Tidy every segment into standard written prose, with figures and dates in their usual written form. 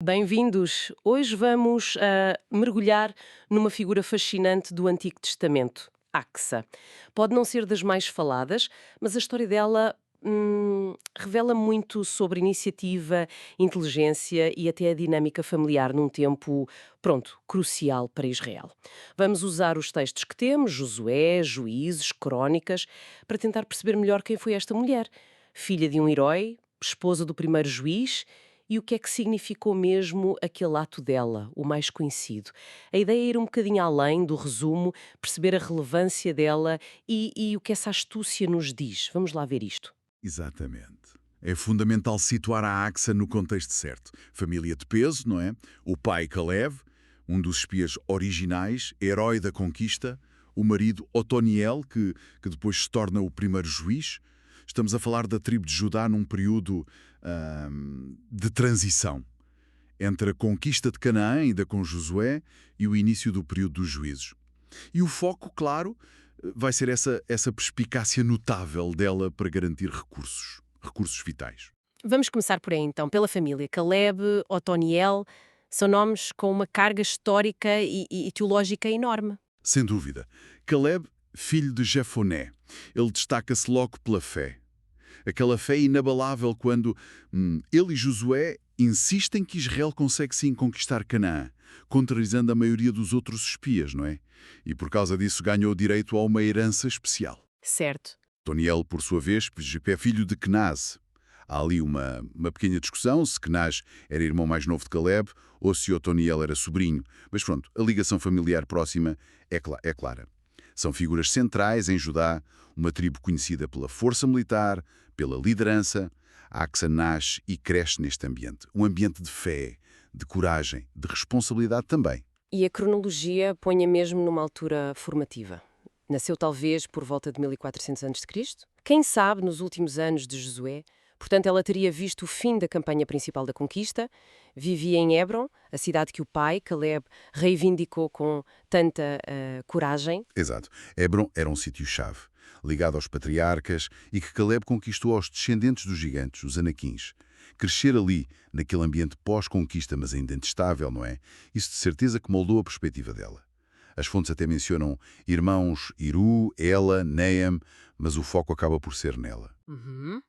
Bem-vindos! Hoje vamos mergulhar numa figura fascinante do Antigo Testamento, Axa. Pode não ser das mais faladas, mas a história dela revela muito sobre iniciativa, inteligência e até a dinâmica familiar num tempo, pronto, crucial para Israel. Vamos usar os textos que temos, Josué, Juízes, Crônicas, para tentar perceber melhor quem foi esta mulher, filha de um herói, esposa do primeiro juiz e o que é que significou mesmo aquele ato dela, o mais conhecido. A ideia é ir um bocadinho além do resumo, perceber a relevância dela e o que essa astúcia nos diz. Vamos lá ver isto. Exatamente. É fundamental situar a Axa no contexto certo. Família de peso, não é? O pai Caleb, um dos espias originais, herói da conquista. O marido Otoniel, que depois se torna o primeiro juiz. Estamos a falar da tribo de Judá num período de transição entre a conquista de Canaã, ainda com Josué, e o início do período dos juízes. E o foco, claro, vai ser essa perspicácia notável dela para garantir recursos vitais. Vamos começar por aí então, pela família. Caleb, Otoniel, são nomes com uma carga histórica e teológica enorme. Sem dúvida. Caleb, filho de Jefoné, ele destaca-se logo pela fé. Aquela fé inabalável quando ele e Josué insistem que Israel consegue sim conquistar Canaã, contrariando a maioria dos outros espias, não é? E por causa disso ganhou direito a uma herança especial. Certo. Toniel, por sua vez, é filho de Kenaz. Há ali uma pequena discussão se Kenaz era irmão mais novo de Caleb ou se Otoniel era sobrinho. Mas pronto, a ligação familiar próxima é clara. São figuras centrais em Judá, uma tribo conhecida pela força militar, pela liderança. Axa nasce e cresce neste ambiente. Um ambiente de fé, de coragem, de responsabilidade também. E a cronologia põe-a mesmo numa altura formativa. Nasceu talvez por volta de 1400 a.C. Quem sabe nos últimos anos de Josué. Portanto, ela teria visto o fim da campanha principal da conquista, vivia em Hebron, a cidade que o pai, Caleb, reivindicou com tanta coragem. Exato. Hebron era um sítio-chave, ligado aos patriarcas e que Caleb conquistou aos descendentes dos gigantes, os anaquins. Crescer ali, naquele ambiente pós-conquista, mas ainda instável, não é? Isso de certeza que moldou a perspectiva dela. As fontes até mencionam irmãos Iru, Ela, Neam, mas o foco acaba por ser nela. Uhum.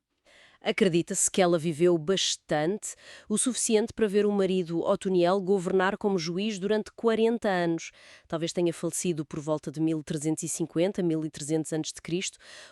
Acredita-se que ela viveu bastante, o suficiente para ver o marido Otoniel governar como juiz durante 40 anos. Talvez tenha falecido por volta de 1350, 1300 a.C.,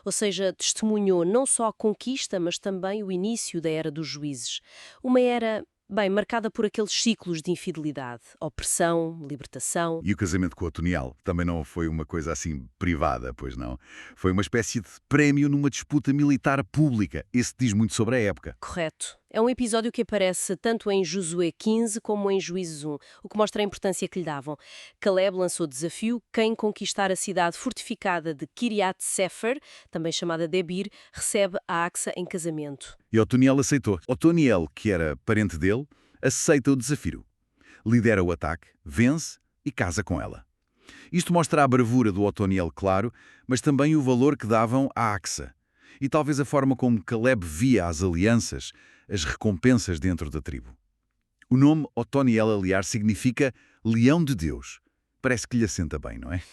ou seja, testemunhou não só a conquista, mas também o início da Era dos Juízes. Uma era, bem, marcada por aqueles ciclos de infidelidade, opressão, libertação. E o casamento com a Tonial também não foi uma coisa assim privada, pois não? Foi uma espécie de prémio numa disputa militar pública. Isso diz muito sobre a época. Correto. É um episódio que aparece tanto em Josué 15 como em Juízes 1, o que mostra a importância que lhe davam. Caleb lançou o desafio: quem conquistar a cidade fortificada de Kiriat Sefer, também chamada Debir, recebe a Axa em casamento. E Otoniel aceitou. Otoniel, que era parente dele, aceita o desafio. Lidera o ataque, vence e casa com ela. Isto mostra a bravura do Otoniel, claro, mas também o valor que davam à Axa. E talvez a forma como Caleb via as alianças, as recompensas dentro da tribo. O nome Otoniel, aliás, significa Leão de Deus. Parece que lhe assenta bem, não é?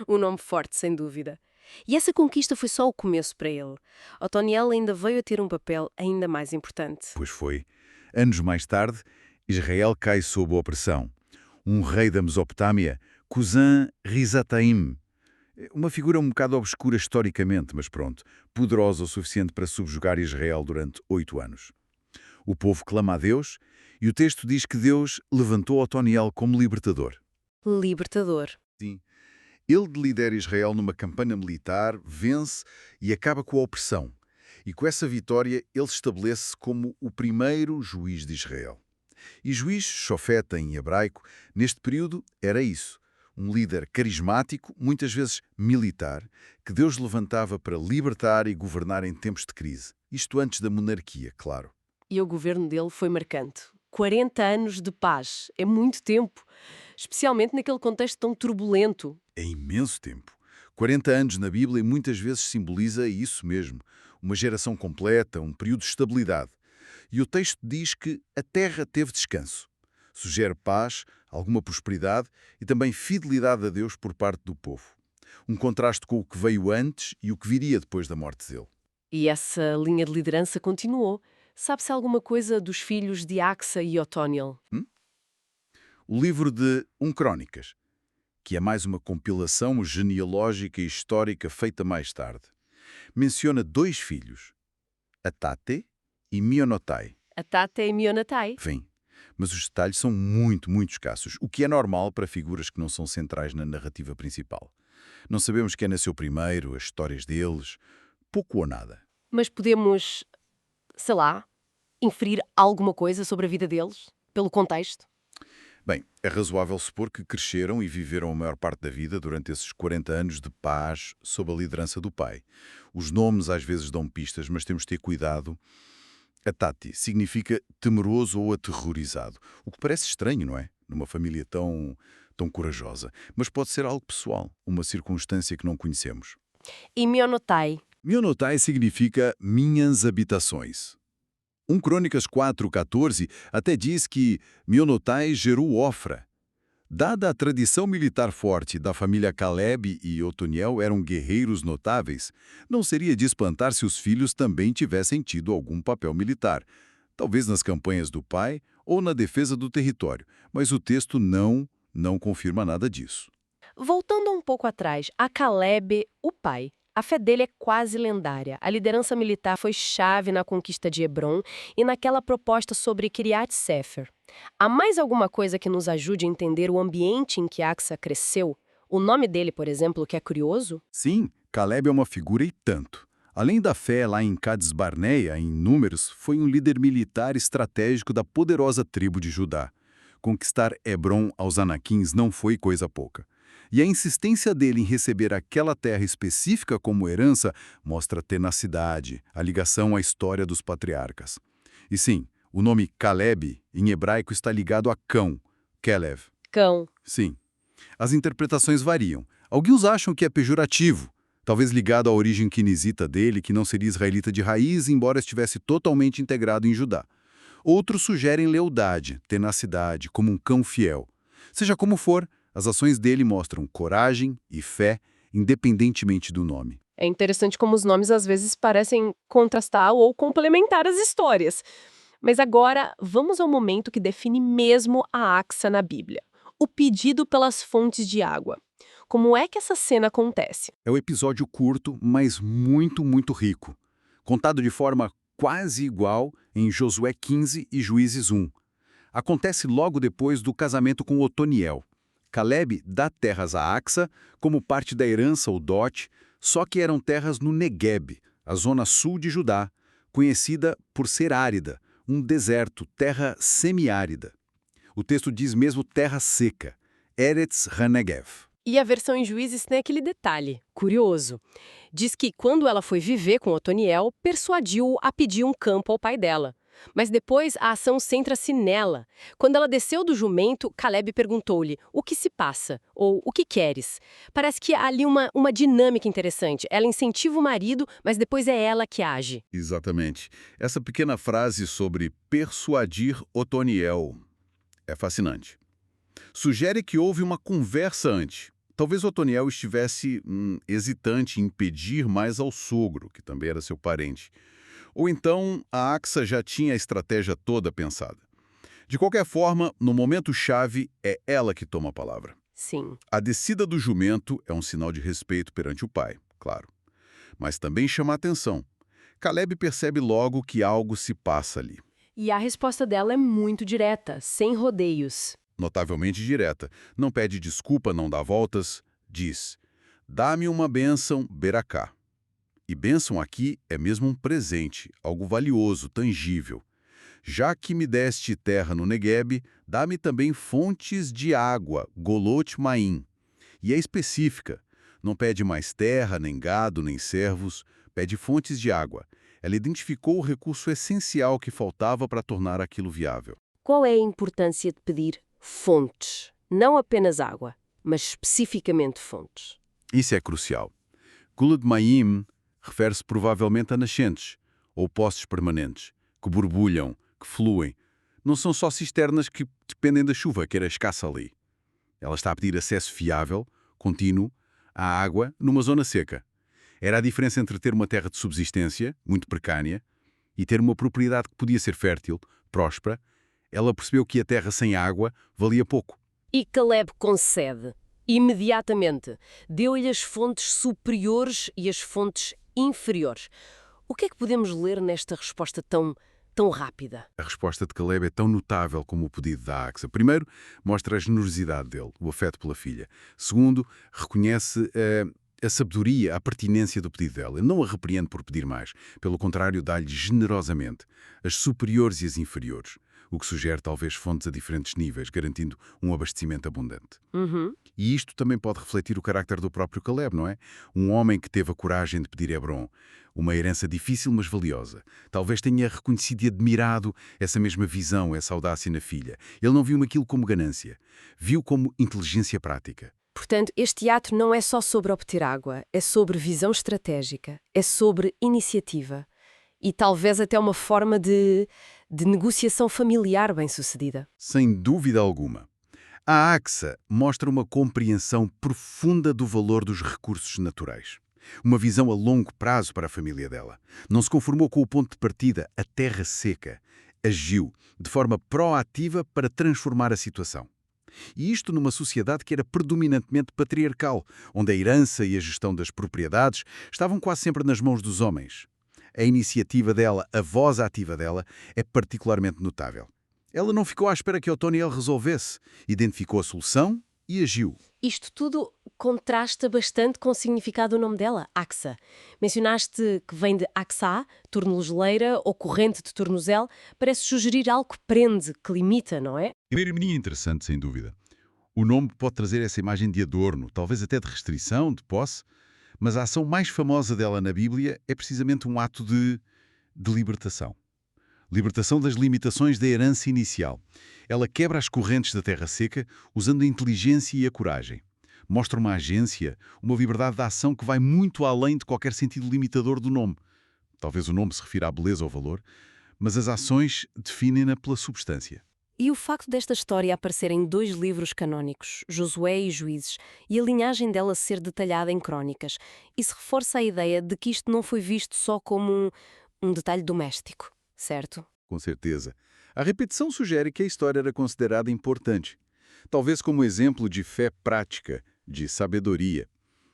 Um nome forte, sem dúvida. E essa conquista foi só o começo para ele. Otoniel ainda veio a ter um papel ainda mais importante. Pois foi. Anos mais tarde, Israel cai sob a opressão. Um rei da Mesopotâmia, Cusã Risataim, uma figura um bocado obscura historicamente, mas pronto, poderosa o suficiente para subjugar Israel durante 8 anos. O povo clama a Deus e o texto diz que Deus levantou Otoniel como libertador. Libertador. Sim. Ele lidera Israel numa campanha militar, vence e acaba com a opressão. E com essa vitória ele se estabelece como o primeiro juiz de Israel. E juiz, shofeta em hebraico, neste período era isso. Um líder carismático, muitas vezes militar, que Deus levantava para libertar e governar em tempos de crise. Isto antes da monarquia, claro. E o governo dele foi marcante. 40 anos de paz. É muito tempo. Especialmente naquele contexto tão turbulento. É imenso tempo. 40 anos na Bíblia muitas vezes simboliza isso mesmo. Uma geração completa, um período de estabilidade. E o texto diz que a terra teve descanso. Sugere paz, alguma prosperidade e também fidelidade a Deus por parte do povo. Um contraste com o que veio antes e o que viria depois da morte dele. E essa linha de liderança continuou. Sabe-se alguma coisa dos filhos de Axa e Othoniel? O livro de Crônicas, que é mais uma compilação genealógica e histórica feita mais tarde, menciona 2 filhos, Atate e Mionotai. Atate e Mionatai. Vem, mas os detalhes são muito, muito escassos, o que é normal para figuras que não são centrais na narrativa principal. Não sabemos quem nasceu primeiro, as histórias deles, pouco ou nada. Mas podemos, sei lá, inferir alguma coisa sobre a vida deles? Pelo contexto? Bem, é razoável supor que cresceram e viveram a maior parte da vida durante esses 40 anos de paz sob a liderança do pai. Os nomes às vezes dão pistas, mas temos de ter cuidado. Atati significa temeroso ou aterrorizado, o que parece estranho, não é? Numa família tão corajosa. Mas pode ser algo pessoal, uma circunstância que não conhecemos. E Mionotai. Mionotai significa minhas habitações. Crônicas 4:14 até diz que Mionotai gerou Ofra. Dada a tradição militar forte da família Caleb e Otoniel eram guerreiros notáveis, não seria de espantar se os filhos também tivessem tido algum papel militar, talvez nas campanhas do pai ou na defesa do território, mas o texto não confirma nada disso. Voltando um pouco atrás, a Caleb, o pai. A fé dele é quase lendária. A liderança militar foi chave na conquista de Hebron e naquela proposta sobre Kiriat Sefer. Há mais alguma coisa que nos ajude a entender o ambiente em que Axa cresceu? O nome dele, por exemplo, que é curioso? Sim, Caleb é uma figura e tanto. Além da fé lá em Cades Barneia, em Números, foi um líder militar estratégico da poderosa tribo de Judá. Conquistar Hebron aos Anaquins não foi coisa pouca. E a insistência dele em receber aquela terra específica como herança mostra a tenacidade, a ligação à história dos patriarcas. E sim, o nome Caleb, em hebraico, está ligado a cão, Kelev. Cão. Sim. As interpretações variam. Alguns acham que é pejorativo, talvez ligado à origem quinesita dele, que não seria israelita de raiz, embora estivesse totalmente integrado em Judá. Outros sugerem lealdade, tenacidade, como um cão fiel. Seja como for, as ações dele mostram coragem e fé, independentemente do nome. É interessante como os nomes às vezes parecem contrastar ou complementar as histórias. Mas agora, vamos ao momento que define mesmo a Axa na Bíblia. O pedido pelas fontes de água. Como é que essa cena acontece? É um episódio curto, mas muito, muito rico. Contado de forma quase igual em Josué 15 e Juízes 1. Acontece logo depois do casamento com Otoniel. Caleb dá terras a Axa como parte da herança ou dote, só que eram terras no Negueb, a zona sul de Judá, conhecida por ser árida, um deserto, terra semiárida. O texto diz mesmo terra seca, Eretz Hanegev. E a versão em Juízes tem aquele detalhe, curioso. Diz que quando ela foi viver com Otoniel, persuadiu-o a pedir um campo ao pai dela. Mas depois a ação centra-se nela. Quando ela desceu do jumento, Caleb perguntou-lhe: o que se passa? Ou o que queres? Parece que há ali uma dinâmica interessante. Ela incentiva o marido, mas depois é ela que age. Exatamente. Essa pequena frase sobre persuadir Otoniel é fascinante. Sugere que houve uma conversa antes. Talvez Otoniel estivesse hesitante em pedir mais ao sogro, que também era seu parente. Ou então a Axa já tinha a estratégia toda pensada. De qualquer forma, no momento-chave, é ela que toma a palavra. Sim. A descida do jumento é um sinal de respeito perante o pai, claro. Mas também chama a atenção. Caleb percebe logo que algo se passa ali. E a resposta dela é muito direta, sem rodeios. Notavelmente direta. Não pede desculpa, não dá voltas. Diz, dá-me uma bênção, Beracá. E bênção aqui é mesmo um presente, algo valioso, tangível. Já que me deste terra no Negueb, dá-me também fontes de água, Golot Maim. E é específica. Não pede mais terra, nem gado, nem servos. Pede fontes de água. Ela identificou o recurso essencial que faltava para tornar aquilo viável. Qual é a importância de pedir fontes? Não apenas água, mas especificamente fontes. Isso é crucial. Golot Maim refere-se provavelmente a nascentes, ou postes permanentes, que borbulham, que fluem. Não são só cisternas que dependem da chuva, que era escassa ali. Ela está a pedir acesso fiável, contínuo, à água numa zona seca. Era a diferença entre ter uma terra de subsistência, muito precária, e ter uma propriedade que podia ser fértil, próspera. Ela percebeu que a terra sem água valia pouco. E Caleb concede. Imediatamente. Deu-lhe as fontes superiores e as fontes inferiores. O que é que podemos ler nesta resposta tão rápida? A resposta de Caleb é tão notável como o pedido da Axa. Primeiro, mostra a generosidade dele, o afeto pela filha. Segundo, reconhece a sabedoria, a pertinência do pedido dela. Ele não a repreende por pedir mais. Pelo contrário, dá-lhe generosamente as superiores e as inferiores, o que sugere talvez fontes a diferentes níveis, garantindo um abastecimento abundante. E isto também pode refletir o carácter do próprio Caleb, não é? Um homem que teve a coragem de pedir Hebron, uma herança difícil mas valiosa. Talvez tenha reconhecido e admirado essa mesma visão, essa audácia na filha. Ele não viu naquilo como ganância, viu como inteligência prática. Portanto, este ato não é só sobre obter água, é sobre visão estratégica, é sobre iniciativa e talvez até uma forma de negociação familiar bem-sucedida. Sem dúvida alguma. A Axa mostra uma compreensão profunda do valor dos recursos naturais. Uma visão a longo prazo para a família dela. Não se conformou com o ponto de partida, a terra seca. Agiu de forma proativa para transformar a situação. E isto numa sociedade que era predominantemente patriarcal, onde a herança e a gestão das propriedades estavam quase sempre nas mãos dos homens. A iniciativa dela, a voz ativa dela, é particularmente notável. Ela não ficou à espera que Otoniel resolvesse, identificou a solução e agiu. Isto tudo contrasta bastante com o significado do nome dela, Axa. Mencionaste que vem de Axá, tornozeleira ou corrente de tornozel. Parece sugerir algo que prende, que limita, não é? Primeiro, interessante, sem dúvida. O nome pode trazer essa imagem de adorno, talvez até de restrição, de posse, mas a ação mais famosa dela na Bíblia é precisamente um ato de libertação. Libertação das limitações da herança inicial. Ela quebra as correntes da terra seca usando a inteligência e a coragem. Mostra uma agência, uma liberdade de ação que vai muito além de qualquer sentido limitador do nome. Talvez o nome se refira à beleza ou valor, mas as ações definem-na pela substância. E o facto desta história aparecer em 2 livros canónicos, Josué e Juízes, e a linhagem dela ser detalhada em crônicas, isso reforça a ideia de que isto não foi visto só como um detalhe doméstico, certo? Com certeza. A repetição sugere que a história era considerada importante, talvez como exemplo de fé prática, de sabedoria,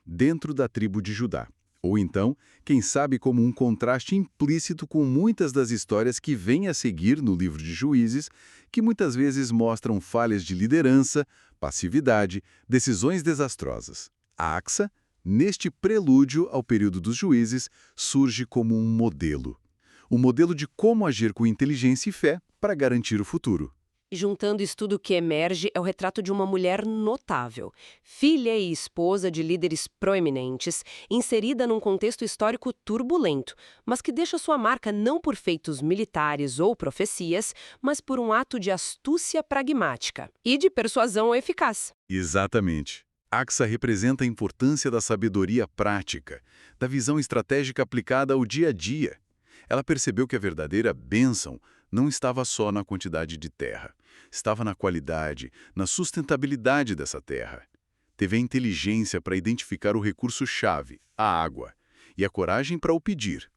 dentro da tribo de Judá. Ou então, quem sabe como um contraste implícito com muitas das histórias que vêm a seguir no livro de Juízes, que muitas vezes mostram falhas de liderança, passividade, decisões desastrosas. A Axa, neste prelúdio ao período dos Juízes, surge como um modelo. Um modelo de como agir com inteligência e fé para garantir o futuro. E juntando isso tudo, o que emerge é o retrato de uma mulher notável, filha e esposa de líderes proeminentes, inserida num contexto histórico turbulento, mas que deixa sua marca não por feitos militares ou profecias, mas por um ato de astúcia pragmática e de persuasão eficaz. Exatamente. Axa representa a importância da sabedoria prática, da visão estratégica aplicada ao dia a dia. Ela percebeu que a verdadeira bênção não estava só na quantidade de terra, estava na qualidade, na sustentabilidade dessa terra. Teve a inteligência para identificar o recurso-chave, a água, e a coragem para o pedir,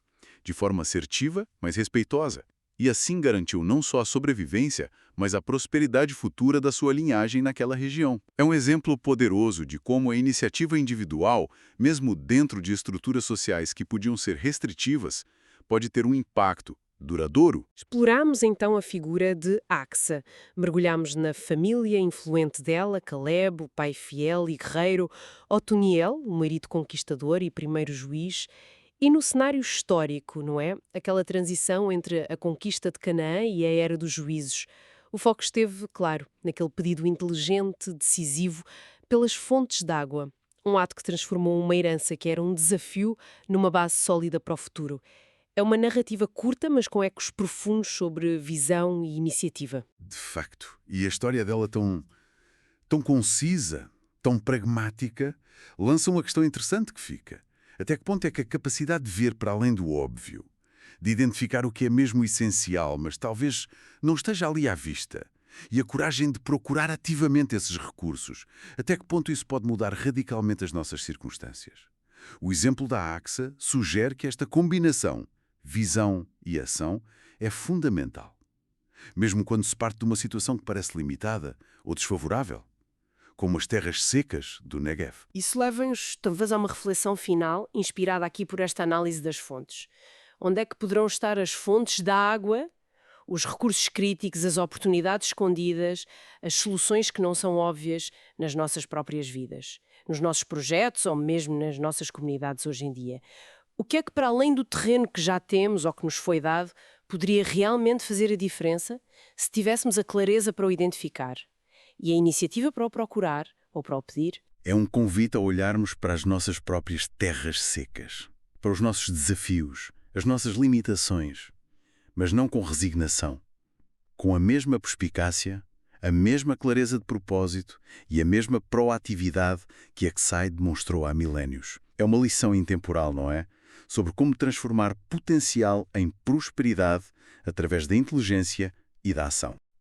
de forma assertiva, mas respeitosa. E assim garantiu não só a sobrevivência, mas a prosperidade futura da sua linhagem naquela região. É um exemplo poderoso de como a iniciativa individual, mesmo dentro de estruturas sociais que podiam ser restritivas, pode ter um impacto duradouro. Exploramos então a figura de Axa. Mergulhamos na família influente dela, Caleb, o pai fiel e guerreiro, Otoniel, o marido conquistador e primeiro juiz, e no cenário histórico, não é? Aquela transição entre a conquista de Canaã e a era dos juízes. O foco esteve, claro, naquele pedido inteligente, decisivo, pelas fontes d'água. Um ato que transformou uma herança que era um desafio numa base sólida para o futuro. É uma narrativa curta, mas com ecos profundos sobre visão e iniciativa. De facto. E a história dela tão concisa, tão pragmática, lança uma questão interessante que fica. Até que ponto é que a capacidade de ver para além do óbvio, de identificar o que é mesmo essencial, mas talvez não esteja ali à vista. E a coragem de procurar ativamente esses recursos. Até que ponto isso pode mudar radicalmente as nossas circunstâncias? O exemplo da AXA sugere que esta combinação, visão e ação, é fundamental. Mesmo quando se parte de uma situação que parece limitada ou desfavorável, como as terras secas do Negev. Isso leva-nos, talvez, a uma reflexão final, inspirada aqui por esta análise das fontes. Onde é que poderão estar as fontes da água, os recursos críticos, as oportunidades escondidas, as soluções que não são óbvias nas nossas próprias vidas, nos nossos projetos ou mesmo nas nossas comunidades hoje em dia? O que é que, para além do terreno que já temos ou que nos foi dado, poderia realmente fazer a diferença se tivéssemos a clareza para o identificar e a iniciativa para o procurar ou para o pedir? É um convite a olharmos para as nossas próprias terras secas, para os nossos desafios, as nossas limitações, mas não com resignação, com a mesma perspicácia, a mesma clareza de propósito e a mesma proatividade que a Exide demonstrou há milénios. É uma lição intemporal, não é? Sobre como transformar potencial em prosperidade através da inteligência e da ação.